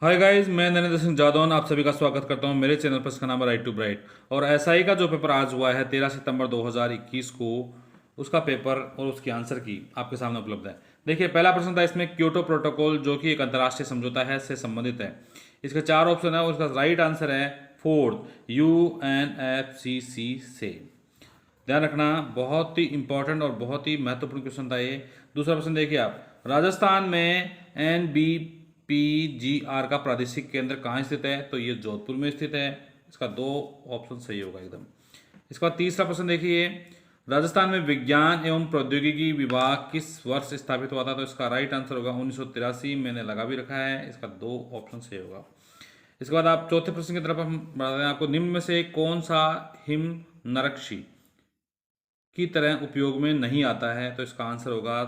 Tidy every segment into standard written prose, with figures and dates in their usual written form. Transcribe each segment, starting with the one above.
Hi guys, मैं नरेंद्र सिंह जादौन आप सभी का स्वागत करता हूं मेरे चैनल पर। इसका नाम है राइट टू ब्राइट। और एसआई का जो पेपर आज हुआ है 13 सितंबर 2021 को, उसका पेपर और उसकी आंसर की आपके सामने उपलब्ध है। देखिए, पहला प्रश्न था इसमें क्योटो प्रोटोकॉल, जो कि एक अंतर्राष्ट्रीय समझौता है, से संबंधित है। इसके चार ऑप्शन है, उसका राइट आंसर है फोर्थ, UNFCCC से। ध्यान रखना, बहुत ही इंपॉर्टेंट और बहुत ही महत्वपूर्ण क्वेश्चन था ये। दूसरा प्रश्न देखिए आप, राजस्थान में NBPGR का प्रादेशिक केंद्र कहाँ स्थित है? तो ये जोधपुर में स्थित है। इसका दो ऑप्शन सही होगा एकदम। इसका बाद तीसरा प्रश्न देखिए, राजस्थान में विज्ञान एवं प्रौद्योगिकी विभाग किस वर्ष स्थापित हुआ था? तो इसका राइट आंसर होगा 1983। मैंने लगा भी रखा है, इसका दो ऑप्शन सही होगा। इसके बाद आप चौथे प्रश्न की तरफ हम बढ़ाते हैं। आपको निम्न में से कौन सा हिम नरक्षी की तरह उपयोग में नहीं आता है? तो इसका आंसर होगा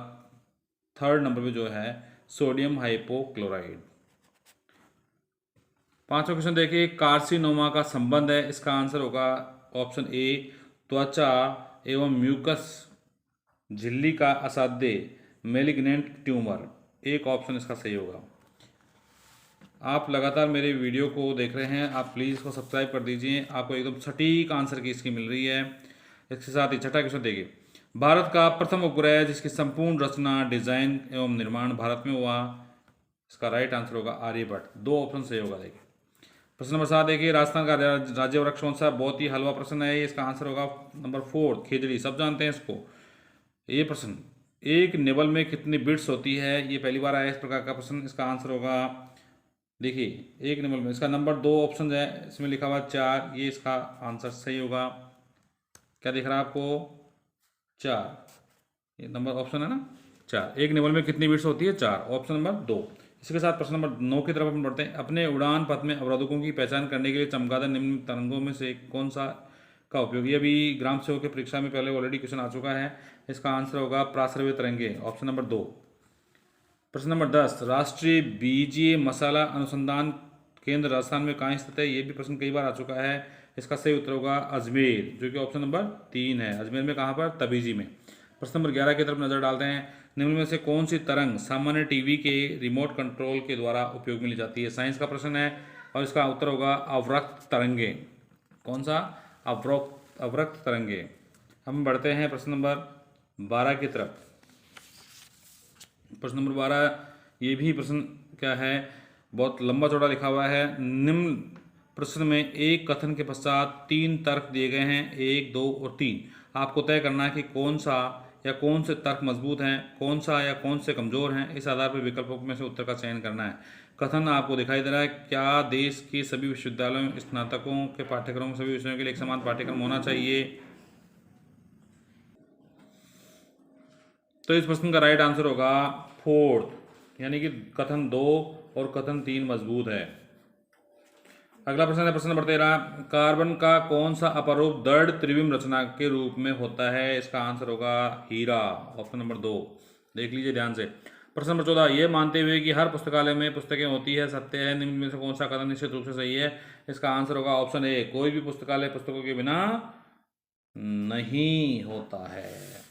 थर्ड नंबर पे जो है सोडियम हाइपोक्लोराइड। पांचवा क्वेश्चन देखिए, कार्सिनोमा का संबंध है। इसका आंसर होगा ऑप्शन ए, त्वचा एवं म्यूकस झिल्ली का असाध्य मेलिग्नेंट ट्यूमर। एक ऑप्शन इसका सही होगा। आप लगातार मेरे वीडियो को देख रहे हैं, आप प्लीज़ इसको सब्सक्राइब कर दीजिए, आपको एकदम सटीक आंसर की इसकी मिल रही है। इसके साथ ही छठा क्वेश्चन देखिए, भारत का प्रथम उपग्रह जिसकी संपूर्ण रचना, डिजाइन एवं निर्माण भारत में हुआ? इसका राइट आंसर होगा आर्यभट्ट। दो ऑप्शन सही होगा। देखिए, प्रश्न नंबर 7 देखिए, राजस्थान का राज्य वृक्ष कौन सा? बहुत ही हलवा प्रश्न है ये। इसका आंसर होगा नंबर 4, खेजड़ी। सब जानते हैं इसको। ये प्रश्न, एक निबल में कितनी बिट्स होती है? ये पहली बार आया इस प्रकार का प्रश्न। इसका आंसर होगा, देखिए, एक निबल में इसका नंबर दो ऑप्शन है, इसमें लिखा हुआ 4। ये इसका आंसर सही होगा। क्या दिख रहा है आपको? 4। ये नंबर ऑप्शन है ना, 4। एक निबल में कितनी बिट्स होती है? 4। Option number 2। इसके साथ प्रश्न नंबर 9 की तरफ हम बढ़ते हैं। अपने उड़ान पथ में अवरोधकों की पहचान करने के लिए चमगादड़ निम्न तरंगों में से कौन सा का उपयोग? ये अभी ग्राम सेवक की परीक्षा में पहले ऑलरेडी क्वेश्चन आ चुका है। इसका आंसर होगा प्रासरव्य तरंगे। Option number 2। प्रश्न नंबर 10, राष्ट्रीय बीजीय मसाला अनुसंधान केंद्र राजस्थान में कहाँ स्थित है? ये भी प्रश्न कई बार आ चुका है। इसका सही उत्तर होगा अजमेर, जो कि ऑप्शन नंबर 3 है। अजमेर में कहाँ पर? तबीजी में। प्रश्न नंबर 11 की तरफ नजर डालते हैं। निम्न में से कौन सी तरंग सामान्य टीवी के रिमोट कंट्रोल के द्वारा उपयोग में ली जाती है? साइंस का प्रश्न है और इसका उत्तर होगा अवरक्त तरंगे। कौन सा? अवरक्त तरंगे। हम बढ़ते हैं प्रश्न नंबर 12 की तरफ। प्रश्न नंबर 12, ये भी प्रश्न क्या है, बहुत लंबा चौड़ा लिखा हुआ है। निम्न प्रश्न में एक कथन के पश्चात 3 तर्क दिए गए हैं, 1, 2 और 3। आपको तय करना है कि कौन सा या कौन से तर्क मजबूत हैं, कौन सा या कौन से कमजोर हैं। इस आधार पर विकल्पों में से उत्तर का चयन करना है। कथन आपको दिखाई दे रहा है, क्या देश के सभी विश्वविद्यालयों में स्नातकों के पाठ्यक्रम सभी विषयों के लिए एक समान पाठ्यक्रम होना चाहिए? तो इस प्रश्न का राइट आंसर होगा फोर्थ, यानी कि कथन 2 और कथन 3 मजबूत है। अगला प्रश्न है प्रश्न नंबर 13, कार्बन का कौन सा अपरूप दृढ़ त्रिविम रचना के रूप में होता है? इसका आंसर होगा हीरा। Option number 2। देख लीजिए ध्यान से। प्रश्न नंबर 14, ये मानते हुए कि हर पुस्तकालय में पुस्तकें होती है, सत्य है, निम्न में से कौन सा कथन निश्चित रूप से सही है? इसका आंसर होगा ऑप्शन ए, कोई भी पुस्तकालय पुस्तकों के बिना नहीं होता है।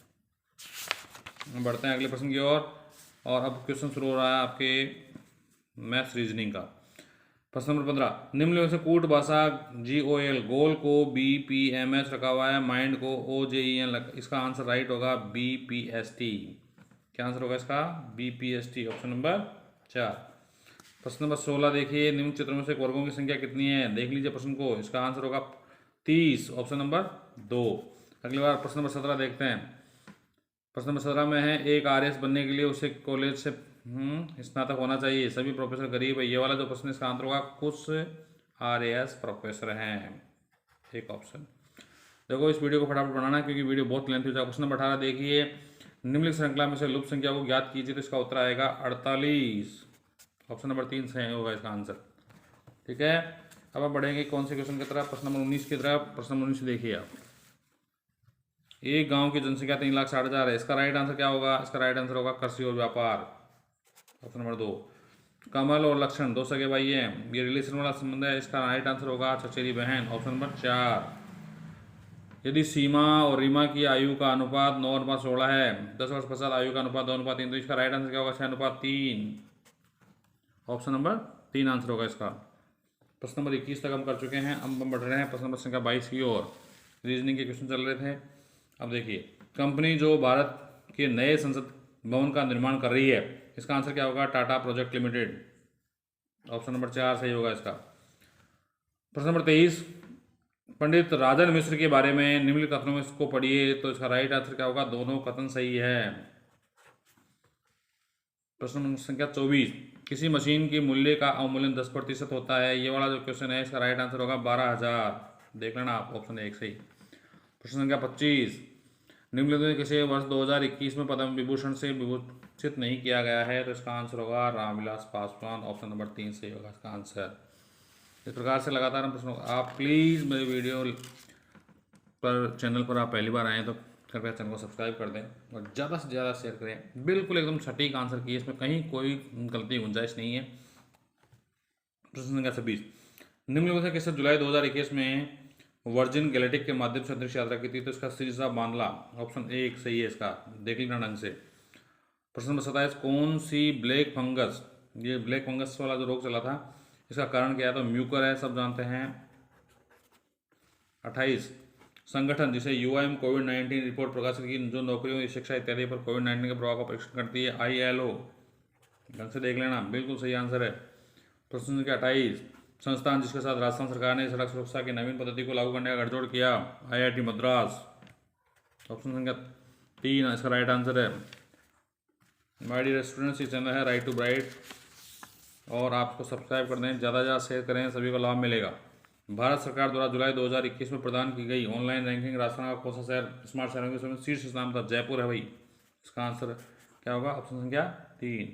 बढ़ते हैं अगले प्रश्न की ओर। और अब क्वेश्चन शुरू हो रहा है आपके मैथ्स रीजनिंग का। प्रश्न नंबर 15, निम्न में से कूट भाषा GOL, गोल को BPMS रखा हुआ है, माइंड को OJEN। इसका आंसर राइट होगा BPST। क्या आंसर होगा इसका? BPST। Option number 4। प्रश्न नंबर 16 देखिए, निम्न चित्रों में से वर्गों की संख्या कितनी है? देख लीजिए प्रश्न को। इसका आंसर होगा 30। Option number 2। अगली बार प्रश्न नंबर 17 देखते हैं। प्रश्न नंबर 17 में है, एक RS बनने के लिए उसे कॉलेज से स्नातक होना चाहिए, सभी प्रोफेसर गरीब है। ये वाला जो प्रश्न, इसका आंसर होगा कुछ RAS प्रोफेसर हैं। एक ऑप्शन। देखो, इस वीडियो को फटाफट बनाना है क्योंकि वीडियो बहुत लेंथी हो जाएगा। क्वेश्चन नंबर 18 देखिए, निम्नलिखित श्रृंखला में से लुप्त संख्या को ज्ञात कीजिए। तो इसका उत्तर आएगा 48। ऑप्शन नंबर 3 सही होगा इसका आंसर। ठीक है, अब आप बढ़ेंगे कौन से क्वेश्चन की तरफ? प्रश्न नंबर 19 की तरफ। प्रश्न नंबर 19 देखिए आप, एक गांव की जनसंख्या 3,60,000 है। इसका राइट आंसर क्या होगा? इसका राइट आंसर होगा कृषि और व्यापार। Option number 2। कमल और लक्षण दो सगे भाई हैं, ये रिलेशन वाला संबंध है। इसका राइट आंसर होगा चचेरी बहन। Option number 4। यदि सीमा और रीमा की आयु का अनुपात 9:16 है, 10 वर्ष पश्चात आयु का अनुपात 2:3, तो इसका राइट आंसर क्या होगा? 6:3। ऑप्शन नंबर 3 आंसर होगा इसका। प्रश्न नंबर 21 तक हम कर चुके हैं। अब हम बढ़ रहे हैं प्रश्न नंबर संख्या 22 की ओर। रीजनिंग के क्वेश्चन चल रहे थे। अब देखिए, कंपनी जो भारत के नए संसद भवन का निर्माण कर रही है, इसका आंसर क्या होगा? Tata project limited. Option number 4 सही होगा इसका। प्रश्न नंबर 23, पंडित राजन मिश्र के बारे में निम्नलिखित कथनों में इसको पढ़िए, तो इसका राइट आंसर क्या होगा? दोनों कथन सही है। प्रश्न नंबर संख्या 24, किसी मशीन के मूल्य का अवमूल्यन 10% होता है। ये वाला जो क्वेश्चन है, इसका राइट आंसर होगा 12,000। देख लेना आप, ऑप्शन 1 सही। प्रश्न संख्या 25, निम्नलिखित में किसे वर्ष 2021 में पद्म विभूषण से विभूषित नहीं किया गया है, तो इसका आंसर होगा रामविलास पासवान। ऑप्शन नंबर 3 सही होगा इसका आंसर। इस प्रकार से लगातार हम प्रश्नों, आप प्लीज़ मेरे वीडियो पर चैनल पर आप पहली बार आए तो कृपया चैनल को सब्सक्राइब कर दें और ज़्यादा से ज़्यादा शेयर करें। बिल्कुल एकदम सटीक आंसर की, इसमें कहीं कोई गलती गुंजाइश नहीं है। प्रश्न संख्या 26, निम्नलिखित में किसने जुलाई 2021 में वर्जिन गैलेक्टिक के माध्यम से अंतरिक्ष यात्रा की थी, तो इसका सीधा बांदला। ऑप्शन 1 सही है इसका। देख लेना ढंग से। प्रश्न नंबर 27, कौन सी ब्लैक फंगस, ये ब्लैक फंगस वाला जो रोग चला था, इसका कारण क्या है, तो म्यूकर है, सब जानते हैं। 28, संगठन जिसे यूआईएम कोविड-19 रिपोर्ट प्रकाशित की, जो नौकरियों, शिक्षा इत्यादि पर कोविड-19 के प्रभाव का परीक्षण करती है, ILO। ढंग से देख लेना, बिल्कुल सही आंसर है। प्रश्न संख्या 28, संस्थान जिसके साथ राजस्थान सरकार ने सड़क सुरक्षा की नवीन पद्धति को लागू करने का गठजोड़ किया, IIT मद्रास। ऑप्शन संख्या 3 इसका राइट आंसर है। माय डियर स्टूडेंट्स, ये चैनल है राइट टू ब्राइट, और आपको सब्सक्राइब कर दें, ज़्यादा से ज़्यादा शेयर करें, सभी को लाभ मिलेगा। भारत सरकार द्वारा जुलाई 2021 में प्रदान की गई ऑनलाइन रैंकिंग राजस्थान का कौन सा शहर स्मार्ट शहरों के समय शीर्ष स्थान था? जयपुर है भाई। इसका आंसर क्या होगा? ऑप्शन संख्या 3।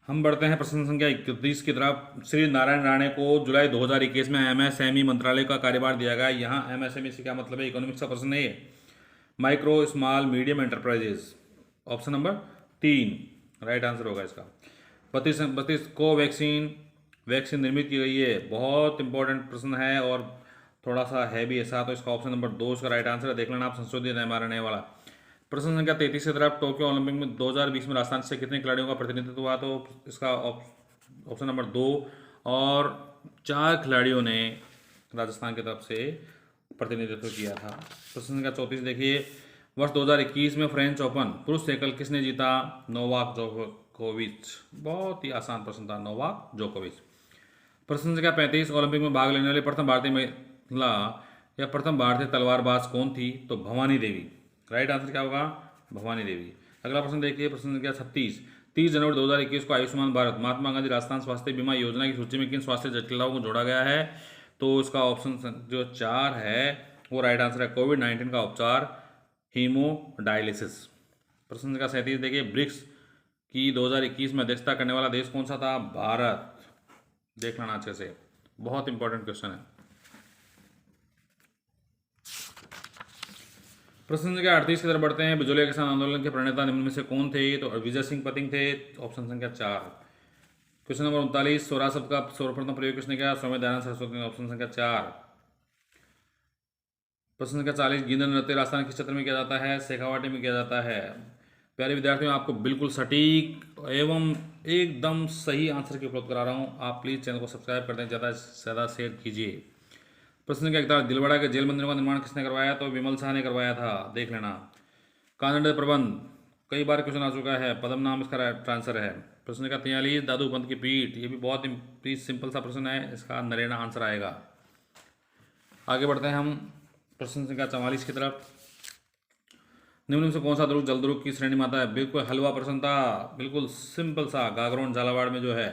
हम बढ़ते हैं प्रश्न संख्या 31 की तरफ। श्री नारायण राणे को जुलाई 2021 में MSME मंत्रालय का कार्यभार दिया गया। यहाँ MSME से क्या मतलब है? इकोनॉमिक्स का प्रश्न है ये। Micro small medium enterprises. Option number 3 right answer होगा इसका। 32 कोवैक्सीन वैक्सीन निर्मित की गई है। बहुत इंपॉर्टेंट प्रश्न है और थोड़ा सा है भी ऐसा, तो इसका ऑप्शन नंबर 2 इसका राइट आंसर है। देख लेना आप, संशोधित mRNA वाला। प्रश्न संख्या 33 की तरफ, टोक्यो ओलंपिक में 2020 में राजस्थान से कितने खिलाड़ियों का प्रतिनिधित्व हुआ, तो इसका ऑप्शन नंबर 2 और 4 खिलाड़ियों ने राजस्थान की तरफ से प्रतिनिधित्व किया था। प्रश्न संख्या 34 देखिए, वर्ष 2021 में फ्रेंच ओपन पुरुष एकल किसने जीता? नोवाक जोकोविच। बहुत ही आसान प्रश्न था, नोवाक जोकोविच। प्रश्न संख्या 35, ओलंपिक में भाग लेने वाली प्रथम भारतीय महिला या प्रथम भारतीय तलवारबाज कौन थी? तो भवानी देवी। राइट आंसर क्या होगा? भवानी देवी। अगला प्रश्न देखिए, प्रश्न संख्या 36, 30 जनवरी 2021 को आयुष्मान भारत महात्मा गांधी राष्ट्रीय स्वास्थ्य बीमा योजना की सूची में किन स्वास्थ्य जटिलताओं को जोड़ा गया है? तो इसका ऑप्शन जो 4 है वो राइट आंसर है। कोविड-19 का उपचार, हीमोडायलिसिस। प्रश्न संख्या 37 देखिए, ब्रिक्स की 2021 में अध्यक्षता करने वाला देश कौन सा था? भारत। देख लेना अच्छे से, बहुत इंपॉर्टेंट क्वेश्चन है। प्रश्न संख्या 38 की तरफ बढ़ते हैं। बिजोलिया किसान आंदोलन के प्रणेता निम्न में से कौन थे? तो विजय सिंह पतिंग थे। ऑप्शन संख्या 4। क्वेश्चन नंबर 39, स्वराज शब्द का सर्वप्रथम प्रयोग किसने किया? स्वामी दयानंद सरस्वती ने। ऑप्शन संख्या 4। प्रश्न संख्या 40, गिंधर नृत्य राजस्थान किस क्षेत्र में किया जाता है? शेखावाटी में किया जाता है। प्यारे विद्यार्थियों, आपको बिल्कुल सटीक एवं एकदम सही आंसर की उपलब्ध करा रहा हूँ। आप प्लीज़ चैनल को सब्सक्राइब कर दें, ज़्यादा से ज़्यादा शेयर कीजिए। प्रश्न संख्या 41, दिलवाड़ा के जेल मंदिरों का निर्माण किसने करवाया? तो विमल शाह ने करवाया था। देख लेना। कानड़ प्रबंध कई बार क्वेश्चन आ चुका है, पद्म नाम इसका आंसर है। प्रश्न संख्या 43, दादू पंत की पीठ, ये भी बहुत सिंपल सा प्रश्न है, इसका नरेना आंसर आएगा। आगे बढ़ते हैं हम प्रश्न संख्या 44 की तरफ। निम्न से कौन सा दुर्ग जल दुर्ग की श्रेणी में आता है? बिल्कुल हलवा प्रश्न था, बिल्कुल सिंपल सा, गागरोन झालावाड़ में जो है।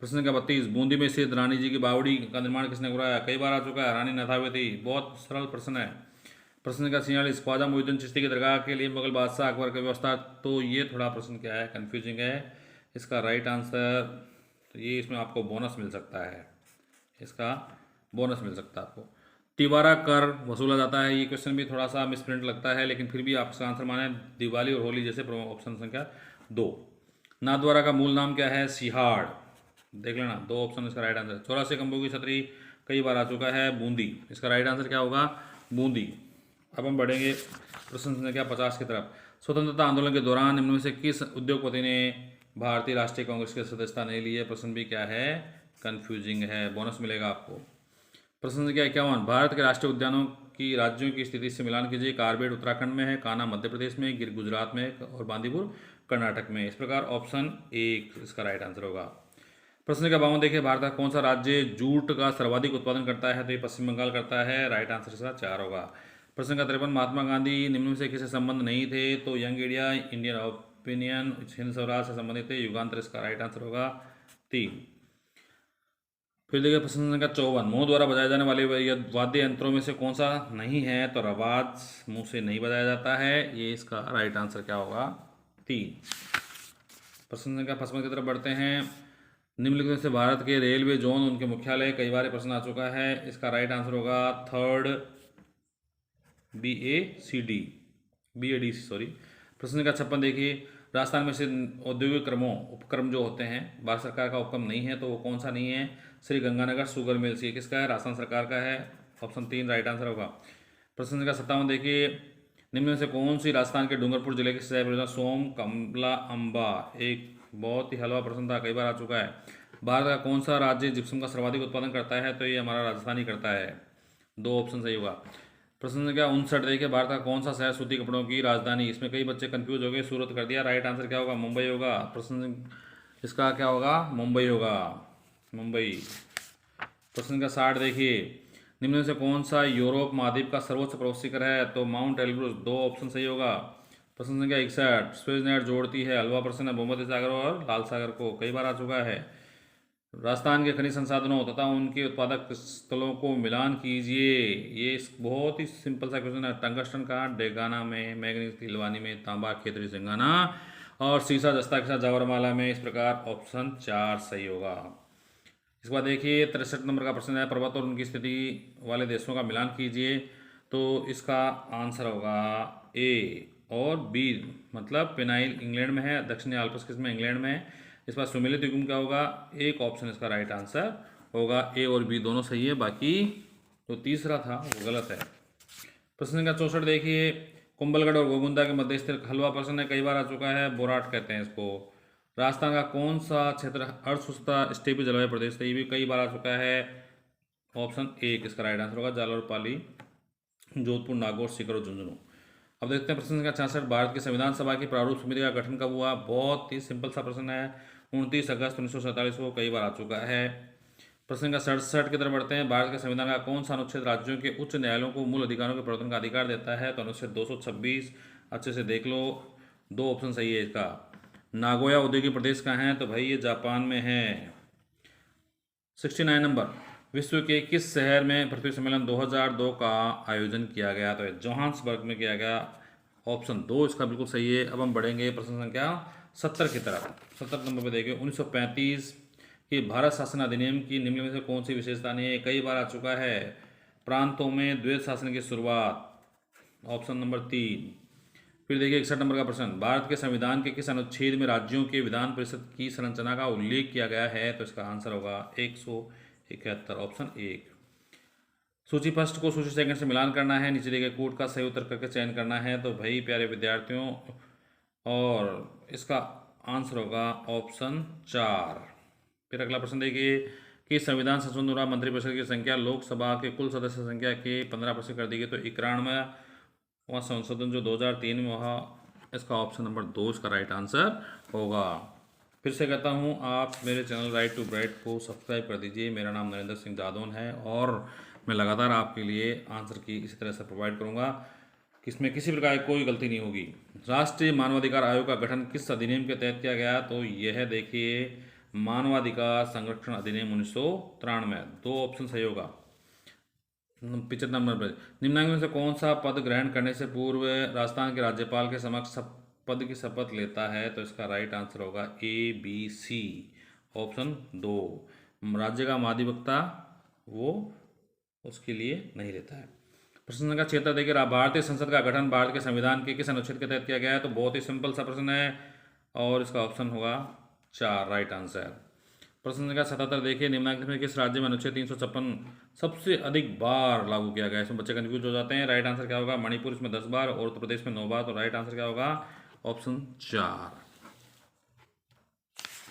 प्रश्न संख्या 32, बूंदी में स्थित रानी जी की बावड़ी का निर्माण किसने कराया? कई बार आ चुका है, रानी नथावती। बहुत सरल प्रश्न है। प्रश्न संख्या 46, ख्वाजा मुइनुद्दीन चिश्ती की दरगाह के लिए मुगल बादशाह अकबर की व्यवस्था, तो ये थोड़ा प्रश्न क्या है, कन्फ्यूजिंग है। इसका राइट आंसर, तो ये इसमें आपको बोनस मिल सकता है, इसका बोनस मिल सकता है आपको। तिवारा कर वसूला जाता है, ये क्वेश्चन भी थोड़ा सा मिसप्रिंट लगता है, लेकिन फिर भी आप इसका आंसर माने दिवाली और होली जैसे। ऑप्शन संख्या 2। नाथद्वारा का मूल नाम क्या है? सिहाड़। देख लेना, 2 ऑप्शन इसका राइट आंसर। 84 खंभों की छतरी कई बार आ चुका है, बूंदी। इसका राइट आंसर क्या होगा? बूंदी। अब हम बढ़ेंगे प्रश्न संख्या 50 की तरफ। स्वतंत्रता आंदोलन के दौरान निम्न में से किस उद्योगपति ने भारतीय राष्ट्रीय कांग्रेस की सदस्यता नहीं ली है। प्रश्न भी क्या है, कंफ्यूजिंग है, बोनस मिलेगा आपको। प्रश्न संख्या 51, भारत के राष्ट्रीय उद्यानों की राज्यों की स्थिति से मिलान कीजिए। कार्बेट उत्तराखंड में है, कान्हा मध्य प्रदेश में, गिर गुजरात में और बांदीपुर कर्नाटक में। इस प्रकार ऑप्शन एक इसका राइट आंसर होगा। प्रश्न का 52 देखिए, भारत का कौन सा राज्य जूट का सर्वाधिक उत्पादन करता है? तो ये पश्चिम बंगाल करता है। राइट आंसर इसका 4 होगा। प्रश्न का 53, महात्मा गांधी निम्न में से किसी संबंध नहीं थे? तो young India, Indian opinion, Hind Swaraj से संबंधित थे। युगांतर इसका राइट आंसर होगा 3। फिर देखिए प्रश्न संख्या 54, मुंह द्वारा बजाए जाने वाले वाद्य यंत्रों में से कौन सा नहीं है? तो रबाज मुंह से नहीं बजाया जाता है। ये इसका राइट आंसर क्या होगा? 3। प्रश्न संख्या 55 की तरफ बढ़ते हैं। निम्नलिखित में से भारत के रेलवे जोन उनके मुख्यालय, कई बार प्रश्न आ चुका है। इसका राइट आंसर होगा 3rd BAD सॉरी। प्रश्न संख्या 56 देखिए, राजस्थान में से औद्योगिक उपक्रम जो होते हैं, भारत सरकार का उपक्रम नहीं है, तो वो कौन सा नहीं है? श्री गंगानगर शुगर मिल्स, ये किसका है? राजस्थान सरकार का है। ऑप्शन 3 राइट आंसर होगा। प्रश्न संख्या 57 देखिए, निम्न में से कौन सी राजस्थान के डूंगरपुर जिले की सिंचाई परियोजना? सोम कमला अम्बा, एक बहुत ही हलवा प्रश्न था, कई बार आ चुका है। भारत का कौन सा राज्य जिप्सम का सर्वाधिक उत्पादन करता है? तो ये हमारा राजस्थान ही करता है। 2 ऑप्शन सही होगा। प्रश्न संख्या 59 देखिए, भारत का कौन सा शहर सूती कपड़ों की राजधानी? इसमें कई बच्चे कंफ्यूज हो गए, सूरत कर दिया। राइट आंसर क्या होगा? मुंबई होगा। प्रश्न इसका क्या होगा? मुंबई होगा, मुंबई। प्रश्न संख्या 60 देखिए, निम्न में से कौन सा यूरोप महाद्वीप का सर्वोच्च पर्वत शिखर है? तो माउंट एल्ब्रुस। 2 ऑप्शन सही होगा। प्रश्न संख्या 61, स्वेज नहर जोड़ती है, हलवा प्रश्न है, भूमध्य सागर और लाल सागर को, कई बार आ चुका है। राजस्थान के खनिज संसाधनों तथा उनके उत्पादक स्थलों को मिलान कीजिए। ये बहुत ही सिंपल सा क्वेश्चन है। टंगस्टन का डेगाना में, मैग्नीज तिलवानी में, तांबा खेतरी सिंगाना और सीसा जस्ता के साथ जावरमाला में। इस प्रकार ऑप्शन 4 सही होगा। इसके बाद देखिए 63 नंबर का प्रश्न है, पर्वत और उनकी स्थिति वाले देशों का मिलान कीजिए। तो इसका आंसर होगा ए और बी, मतलब पेनाइल इंग्लैंड में है, दक्षिणी आल्प्स किस में? इंग्लैंड में है। इस बार सुमेलित द्वीप क्या होगा? एक ऑप्शन इसका राइट आंसर होगा। ए और बी दोनों सही है, बाकी जो तीसरा था वो गलत है। प्रश्न संख्या 64 देखिए, कुंभलगढ़ और गोगुंदा के मध्य स्थित हलवा प्रश्न है, कई बार आ चुका है, बोराट कहते हैं इसको। राजस्थान का कौन सा क्षेत्र अर्धशुष्कता स्टेपी जलवायु प्रदेश है? ये भी कई बार आ चुका है। ऑप्शन 1 इसका राइट आंसर होगा, जालौर, पाली, जोधपुर, नागौर, सीकर और झुंझुनू। अब देखते हैं प्रश्न संख्या 66, भारत की संविधान सभा की प्रारूप समिति का गठन कब हुआ? बहुत ही सिंपल सा प्रश्न है, 29 अगस्त 1947 को, कई बार आ चुका है। प्रश्न संख्या 67 की तरफ बढ़ते हैं। भारत के संविधान का कौन सा अनुच्छेद राज्यों के उच्च न्यायालयों को मूल अधिकारों के प्रवर्तन का अधिकार देता है? तो अनुच्छेद 226, अच्छे से देख लो। 2 ऑप्शन सही है इसका। नागोया औद्योगिक प्रदेश कहाँ है? तो भाई ये जापान में है। 69 नंबर, विश्व के किस शहर में पृथ्वी सम्मेलन 2002 का आयोजन किया गया? तो जोहान्सबर्ग में किया गया। ऑप्शन 2 इसका बिल्कुल सही है। अब हम बढ़ेंगे प्रश्न संख्या 70 की तरफ। 70 नंबर पे देखिए, 1935 की भारत शासन अधिनियम की निम्न में से कौन सी विशेषता नहीं है? कई बार आ चुका है। प्रांतों में द्वैत शासन की शुरुआत, ऑप्शन नंबर 3। फिर देखिए 61 नंबर का प्रश्न, भारत के संविधान के किस अनुच्छेद में राज्यों के विधान परिषद की संरचना का उल्लेख किया गया है? तो इसका आंसर होगा 171, ऑप्शन 1। सूची फर्स्ट को सूची सेकंड से मिलान करना है, नीचे दिए गए कोड का सही उत्तर करके चयन करना है। तो भाई प्यारे विद्यार्थियों, और इसका आंसर होगा ऑप्शन 4। फिर अगला प्रश्न देखिए कि संविधान संशोधन द्वारा मंत्रिपरिषद की संख्या लोकसभा के कुल सदस्य संख्या के 15% कर दी गई। तो 91 वहाँ संशोधन जो 2003 में वहाँ, इसका ऑप्शन नंबर 2 इसका राइट आंसर होगा। फिर से कहता हूँ, आप मेरे चैनल राइट टू ब्राइट को सब्सक्राइब कर दीजिए। मेरा नाम नरेंद्र सिंह जादौन है और मैं लगातार आपके लिए आंसर की इसी तरह से प्रोवाइड करूँगा, इसमें किसी प्रकार की कोई गलती नहीं होगी। राष्ट्रीय मानवाधिकार आयोग का गठन किस अधिनियम के तहत किया गया? तो यह देखिए मानवाधिकार संरक्षण अधिनियम 1993। 2 ऑप्शन सही होगा। 75 नंबर पर, निम्नलिखित में से कौन सा पद ग्रहण करने से पूर्व राजस्थान के राज्यपाल के समक्ष पद की शपथ लेता है? तो इसका राइट आंसर होगा ABC, ऑप्शन 2। राज्य का महाधिवक्ता वो उसके लिए नहीं लेता है। प्रश्न संख्या 76 देखिए, भारतीय संसद का गठन भारत के संविधान के किस अनुच्छेद के तहत किया गया है? तो बहुत ही सिंपल सा प्रश्न है और इसका ऑप्शन होगा 4, राइट आंसर। प्रश्न संख्या 77 देखिए, निम्नलिखित में किस राज्य में अनुच्छेद 356 सबसे अधिक बार लागू किया गया? इसमें बच्चे कंफ्यूज हो जाते हैं। राइट आंसर क्या होगा? मणिपुर इसमें 10 बार और उत्तर प्रदेश में 9 बार। तो राइट आंसर क्या होगा? ऑप्शन 4।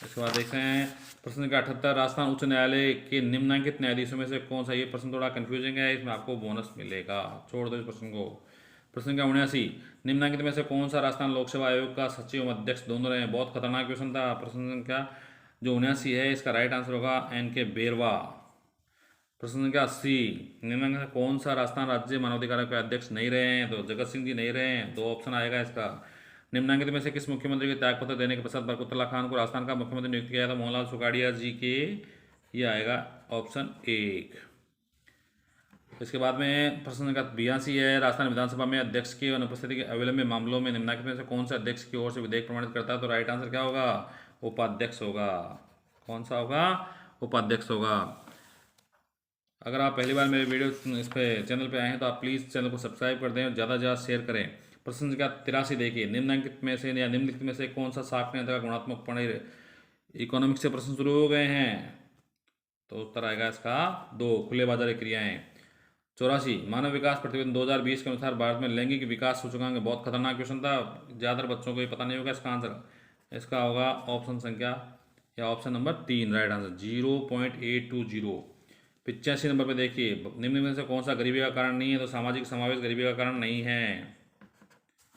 इसके बाद देख रहे हैं प्रश्न संख्या 78, राजस्थान उच्च न्यायालय के निम्नलिखित न्यायाधीशों में से कौन सा, ये प्रश्न थोड़ा कंफ्यूजिंग है, इसमें आपको बोनस मिलेगा, छोड़ दो इस प्रश्न को। प्रश्न संख्या 79, निम्नलिखित में से कौन सा राजस्थान लोक सेवा आयोग का सचिव एवं अध्यक्ष दोनों रहे हैं, बहुत खतरनाक क्वेश्चन था। प्रश्न संख्या जो 79 है इसका राइट आंसर होगा NK बेरवा। प्रश्न संख्या 80, निम्नलिखित में कौन सा राजस्थान राज्य मानवाधिकार आयोग के अध्यक्ष नहीं रहे हैं, तो जगत सिंह जी नहीं रहे हैं, दो ऑप्शन आएगा इसका। निम्नलिखित में से किस मुख्यमंत्री के त्यागपत्र देने के पश्चात बरकतुल्ला खान को राजस्थान का मुख्यमंत्री नियुक्त किया था, मोहनलाल सुखाड़िया जी के, ये आएगा ऑप्शन 1। इसके बाद में प्रश्न संख्या 82 है, राजस्थान विधानसभा में अध्यक्ष की अनुपस्थिति के अविलंब मामलों में निम्नलिखित में से कौन सा अध्यक्ष की ओर से विधेयक प्रमाणित करता है, तो राइट आंसर क्या होगा, उपाध्यक्ष होगा। कौन सा होगा, उपाध्यक्ष होगा। अगर आप पहली बार मेरे वीडियो इस पे चैनल पे आए हैं तो आप प्लीज़ चैनल को सब्सक्राइब कर दें और ज़्यादा से ज़्यादा शेयर करें। प्रश्न संख्या 83 देखिए, निम्नलिखित में से या निम्नलिखित में से कौन सा साख नेता का गुणात्मक पढ़े इकोनॉमिक्स से प्रश्न शुरू हो गए हैं, तो उत्तर आएगा इसका 2, खुले बाजार क्रियाएं। 84, मानव विकास प्रतिवेदन 2020 के अनुसार भारत में लैंगिक विकास सूचकांक, बहुत खतरनाक क्वेश्चन था, ज़्यादातर बच्चों को ये पता नहीं होगा इसका आंसर। इसका होगा ऑप्शन संख्या या option number 3 right answer 0.820। 85 number पे देखिए, निम्न में से कौन सा गरीबी का कारण नहीं है, तो सामाजिक समावेश गरीबी का कारण नहीं है,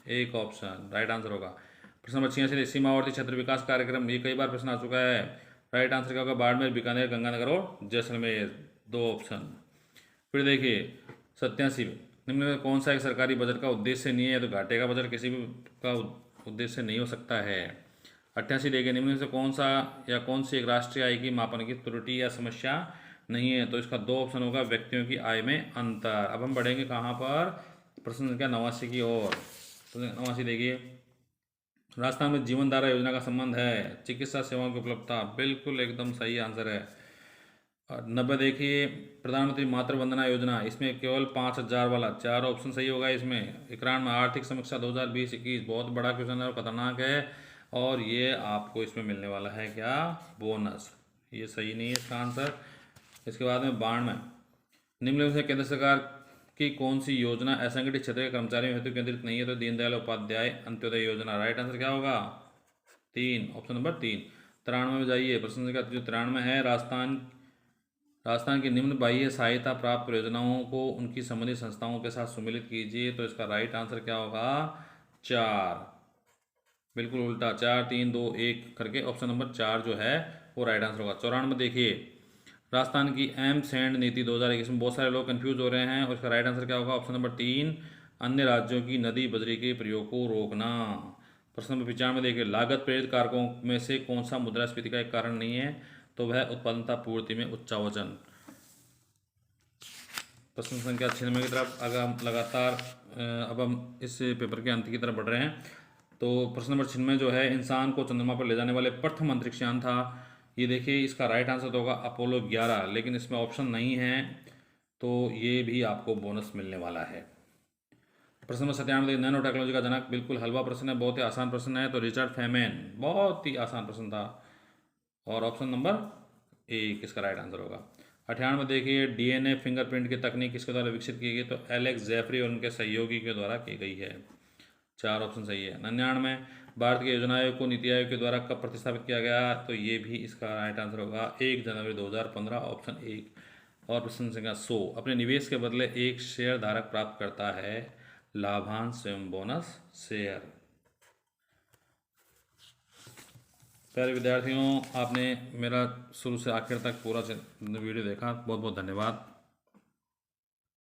एक ऑप्शन राइट आंसर होगा। प्रश्न नंबर 86, सीमावर्ती क्षेत्र विकास कार्यक्रम, ये कई बार प्रश्न आ चुका है, राइट आंसर क्या होगा, बाड़मेर, बीकानेर, गंगानगर और जैसलमेर, दो ऑप्शन। फिर देखिए 87, निम्न में कौन सा एक सरकारी बजट का उद्देश्य नहीं है, तो घाटे का बजट किसी भी का उद्देश्य नहीं हो सकता है। 88 देखिए, निम्न में से कौन सा या कौन सी एक राष्ट्रीय आय की मापन की त्रुटि या समस्या नहीं है, तो इसका 2 ऑप्शन होगा, व्यक्तियों की आय में अंतर। अब हम बढ़ेंगे कहाँ पर, प्रश्न संख्या 89 की ओर। 89 देखिए, राजस्थान में जीवन धारा योजना का संबंध है चिकित्सा सेवाओं की उपलब्धता, बिल्कुल एकदम सही आंसर है। और 90 देखिए, प्रधानमंत्री मातृ वंदना योजना, इसमें केवल 5,000 वाला, 4 ऑप्शन सही होगा इसमें। 91 आर्थिक समीक्षा 2020-21, बहुत बड़ा क्वेश्चन है और खतरनाक है, और ये आपको इसमें मिलने वाला है क्या, बोनस, ये सही नहीं है इसका आंसर। इसके बाद में 92, निम्नलिखित में से केंद्र सरकार की कौन सी योजना असंगठित क्षेत्र के कर्मचारियों हेतु केंद्रित नहीं है, तो दीनदयाल उपाध्याय अंत्योदय योजना, राइट आंसर क्या होगा, 3 ऑप्शन नंबर 3। 93 में जाइए, प्रश्न संख्या जो 93 है, राजस्थान की निम्न बाह्य सहायता प्राप्त परियोजनाओं को उनकी संबंधित संस्थाओं के साथ सम्मिलित कीजिए, तो इसका राइट आंसर क्या होगा, 4, बिल्कुल उल्टा, 4 3 2 1 करके ऑप्शन नंबर 4 जो है वो राइट आंसर होगा। 94 में देखिए, राजस्थान की एम-सैंड नीति 2021 में बहुत सारे लोग कंफ्यूज हो रहे हैं, और इसका राइट आंसर क्या होगा, ऑप्शन नंबर 3, अन्य राज्यों की नदी बजरी के प्रयोग को रोकना। प्रश्न नंबर 95 में देखिए, लागत प्रेरित कारकों में से कौन सा मुद्रास्फीति का एक कारण नहीं है, तो वह उत्पादनता पूर्ति में उच्चावचन। प्रश्न संख्या 96 की तरफ अगर हम लगातार अब हम इस पेपर के अंत की तरफ बढ़ रहे हैं, तो प्रश्न नंबर 96 जो है, इंसान को चंद्रमा पर ले जाने वाले प्रथम अंतरिक्ष यान था, ये देखिए इसका राइट आंसर तो होगा अपोलो 11, लेकिन इसमें ऑप्शन नहीं है, तो ये भी आपको बोनस मिलने वाला है। प्रश्न नंबर 97, नैनो टेक्नोलॉजी का जनक, बिल्कुल हलवा प्रश्न है, बहुत ही आसान प्रश्न है, तो रिचर्ड फेमेन, बहुत ही आसान प्रश्न था, और ऑप्शन नंबर 1 इसका राइट आंसर होगा। 98 में देखिए, DNA फिंगरप्रिंट की तकनीक किसके द्वारा विकसित की गई, तो एलेक्स जेफरी और उनके सहयोगी के द्वारा की गई है, 4 ऑप्शन सही है। 99, भारत के योजना आयोग को नीति आयोग के द्वारा कब प्रतिस्थापित किया गया, तो ये भी इसका राइट आंसर होगा 1 जनवरी 2015, ऑप्शन 1। और प्रश्न संख्या 100, अपने निवेश के बदले एक शेयर धारक प्राप्त करता है लाभांश एवं बोनस शेयर। प्यारे विद्यार्थियों, आपने मेरा शुरू से आखिर तक पूरा वीडियो देखा, बहुत बहुत धन्यवाद।